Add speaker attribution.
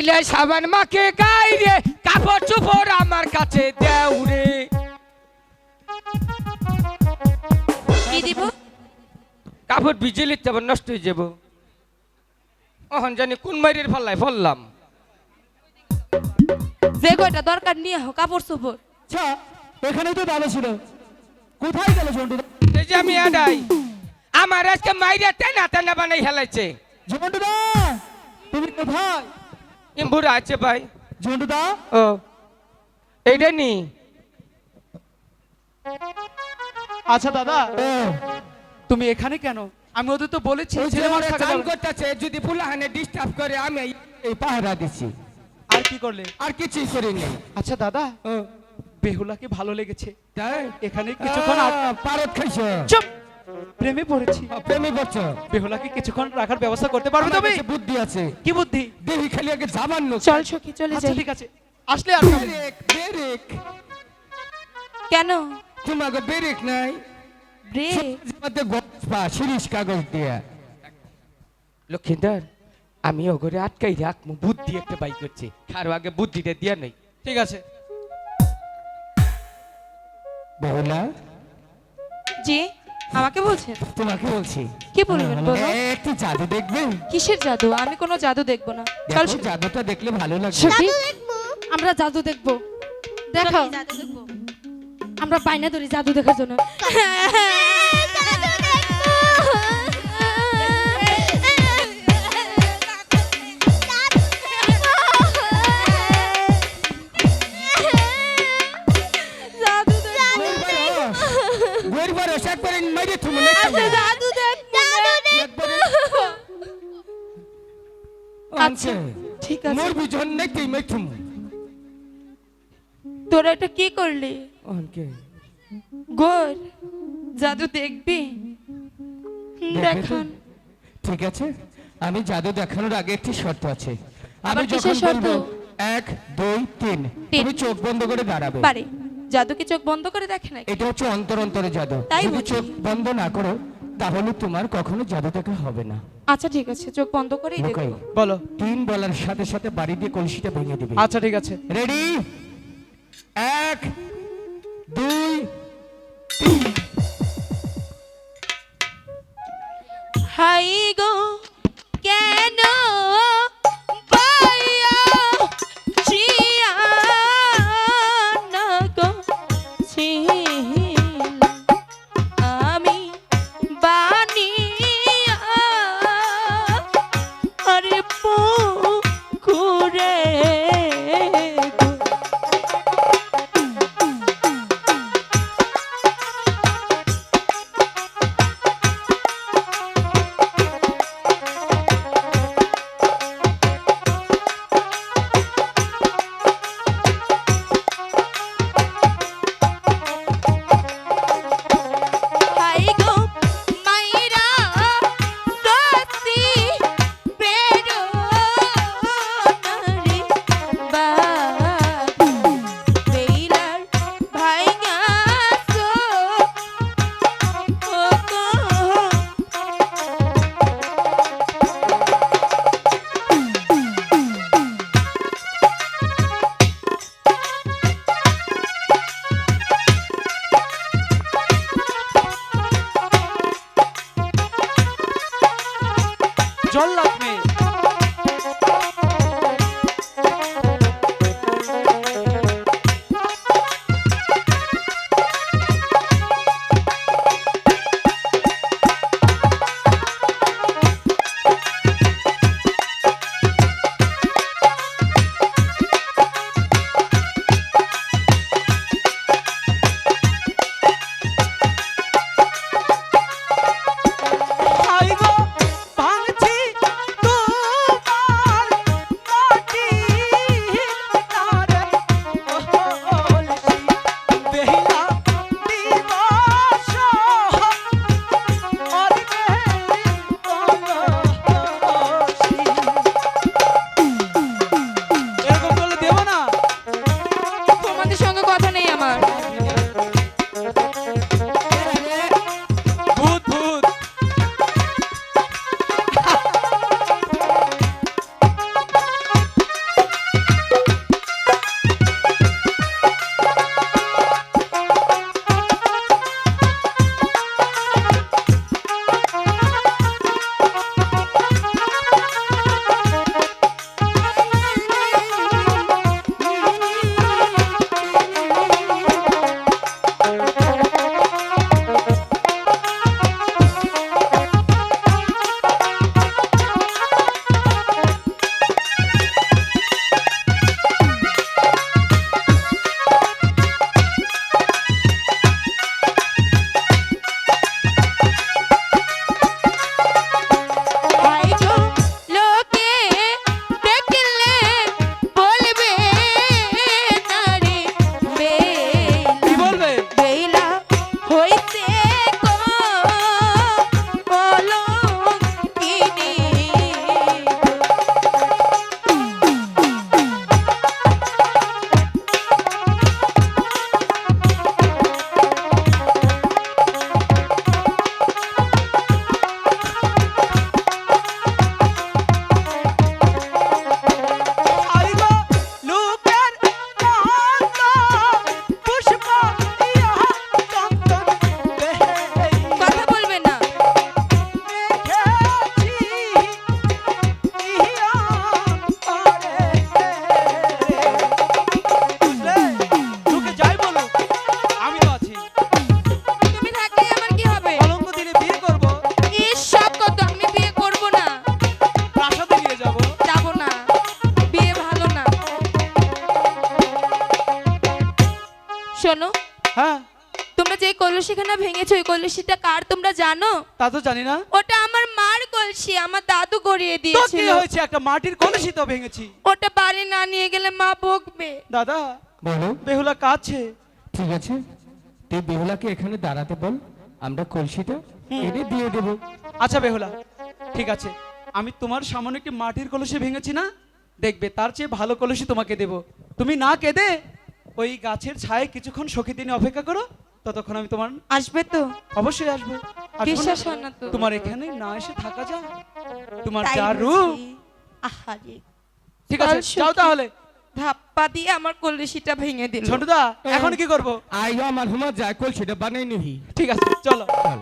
Speaker 1: চাইলে সাবান মাকে গাই রে, কাপড় চোপড় আমার কাছে দেও রে।
Speaker 2: কি দিব?
Speaker 1: কাপড় ভিজে লিখতে আবার নষ্ট হয়ে যাব। অহন জানি কোন মাইরের ফল্লায় ফললাম।
Speaker 2: যে কয়টা দরকার নিয়ে হোক কাপড় চোপড়।
Speaker 3: আচ্ছা এখানেই তো দাদা ছিল, কোথায় গেল ঝন্টুদা?
Speaker 1: এই যে আমি আডাই, আমার আজকে মাইরে তেনা তেনা বানাই হেলাইছে।
Speaker 3: ঝন্টুদা তুমি কোথায়?
Speaker 1: ইম্বুরা আছে ভাই।
Speaker 3: ঝন্টুদা
Speaker 1: ও এইটা নি।
Speaker 3: আচ্ছা দাদা তুমি এখানে কেন? আমি ওদের তো বলেছি ছেলে মানুষ থাকতে
Speaker 1: কাম
Speaker 3: পারবে।
Speaker 1: করতেছে, যদি ফুলাহানে ডিস্টার্ব করে আমি এই পাহারা দিছি,
Speaker 3: আর কি করলে?
Speaker 1: আর কিছুই করিনি।
Speaker 3: আচ্ছা দাদা
Speaker 1: ও
Speaker 3: বেহুলাকে ভালো লেগেছে,
Speaker 1: তাই
Speaker 3: এখানে কিছুক্ষণ
Speaker 1: পারত খাইছো?
Speaker 3: চুপ, প্রেমে পড়েছি।
Speaker 1: প্রেমী করছো?
Speaker 3: বেহুলাকে কিছুক্ষণ রাখার ব্যবস্থা করতে পারবে
Speaker 1: আমার
Speaker 3: তুমি?
Speaker 1: কাছে বুদ্ধি আছে।
Speaker 3: কি বুদ্ধি?
Speaker 1: দেহি খালি আগে জামান নো।
Speaker 2: চল সখী চলে
Speaker 3: আচ্ছা
Speaker 2: যাই।
Speaker 3: ঠিক আছে, আসলে আর যাবে না।
Speaker 1: বেরেক বেরেক,
Speaker 2: কেন?
Speaker 1: তোমাকে বেরেক নাই?
Speaker 2: ব্রেক?
Speaker 1: মধ্যে গপা শিরিষ কাগজ দিয়া। লক্ষিন্দর, আমি ওগরে আটকাই রাখবো, বুদ্ধি একটা বাই করছি, কারো আগে বুদ্ধিটা দিয়া নেই।
Speaker 3: ঠিক আছে।
Speaker 1: বেহুলা,
Speaker 2: জি আমাকে বলছেন?
Speaker 1: তোমাকে বলছি,
Speaker 2: কি বলবেন বলো।
Speaker 1: একটু জাদু দেখবে?
Speaker 2: কিসের জাদু? আমি কোনো জাদু দেখবো না। চল
Speaker 1: দেখো, জাদুটা দেখলে ভালো লাগবে।
Speaker 2: সখী আমরা জাদু দেখবো। দেখো আমরা বাইনা ধরি জাদু দেখার জন্য। জাদু দেখবো।
Speaker 1: গরিবার ওষাক করে মেরে তুমি
Speaker 2: জাদু দেখবো। আচ্ছা ঠিক আছে।
Speaker 1: মোর বিজন নাকি মেথুম
Speaker 2: তোরা এটা কি করলি?
Speaker 1: অনকে
Speaker 2: গোর জাদু দেখবি? দেখান।
Speaker 1: ঠিক আছে, আমি জাদু দেখানোর আগে একটি শর্ত আছে। আমি
Speaker 2: আবার
Speaker 1: যখন
Speaker 2: কিসের শর্ত?
Speaker 1: বলবো 1 2 3, তুমি চোখ বন্ধ করে দাঁড়াবে।
Speaker 2: পারে জাদু কি চোখ বন্ধ করে দেখে নাকি?
Speaker 1: এটা হচ্ছে অন্তরে জাদু।
Speaker 2: তাই
Speaker 1: যদি
Speaker 2: বুঝি।
Speaker 1: চোখ বন্ধ না করো তাহলে তোমার কখনো জাদু দেখা হবে না।
Speaker 2: আচ্ছা ঠিক আছে, চোখ বন্ধ করেই
Speaker 1: লুকাই।
Speaker 2: দেখবো।
Speaker 3: বলো।
Speaker 1: 3 বলার সাথে সাথে বাড়ি দিয়ে কলসিটা ভেঙে দিবে।
Speaker 3: আচ্ছা ঠিক আছে।
Speaker 1: রেডি? 1 2
Speaker 2: হাই গো কেন পাইয়া জিয়া না গো ছিলাম আমি বানিয়া আরে পুকুরে গো। হাই গো মাইরা সসি বেরো নারে বাবু বেইলার ভাইঙা সো ও গো।
Speaker 3: জল লাগবে। হাই গো ভাঙছি
Speaker 4: না ভেঙেছে ওই কলসিটা কার তোমরা জানো?
Speaker 3: তা তো জানি না।
Speaker 4: ওটা আমার মার কলসি, আমার দাদু গড়িয়ে
Speaker 3: তো কি
Speaker 4: দিয়েছিল।
Speaker 3: হয়েছে, একটা মাটির কলসি তো ভেঙেছি।
Speaker 4: ওটা বাড়ি না নিয়ে গেলে মা বকবে।
Speaker 3: দাদা
Speaker 1: বলো।
Speaker 3: বেহুলা কাছে।
Speaker 1: ঠিক আছে, তুই বেহুলাকে এখানে দাঁড়াতে বল, আমরা কলসিটা এনে দিয়ে দেবো।
Speaker 3: আচ্ছা বেহুলা, ঠিক আছে, আমি তোমার সামনে একটি মাটির কলসি ভেঙেছি না, দেখবে তার চেয়ে ভালো কলসি তোমাকে দেব। তুমি না কেঁদে ওই গাছের ছায়ে কিছুক্ষণ সখী দিনে অপেক্ষা করো, ততক্ষণ আমি তোমার
Speaker 4: আসবে তো?
Speaker 3: অবশ্যই আসবো। আসবো না?
Speaker 4: বিশ্বাস হয় না তো?
Speaker 3: তোমার এখানে না এসে থাকা যায়? তোমার
Speaker 4: তাই
Speaker 3: যা
Speaker 4: বুঝি?
Speaker 3: রূপ।
Speaker 4: আহারে,
Speaker 3: ঠিক আছে,
Speaker 4: চল
Speaker 3: যাও
Speaker 4: সখী।
Speaker 3: তাহলে।
Speaker 4: ধাপ্পা দিয়ে আমার কলসিটা ভেঙে দিল।
Speaker 3: ছোটদা এখন কি করব?
Speaker 1: আই আমার হুমা যায় কলসিটা বানাই নিবি।
Speaker 3: ঠিক আছে চলো।
Speaker 1: চল।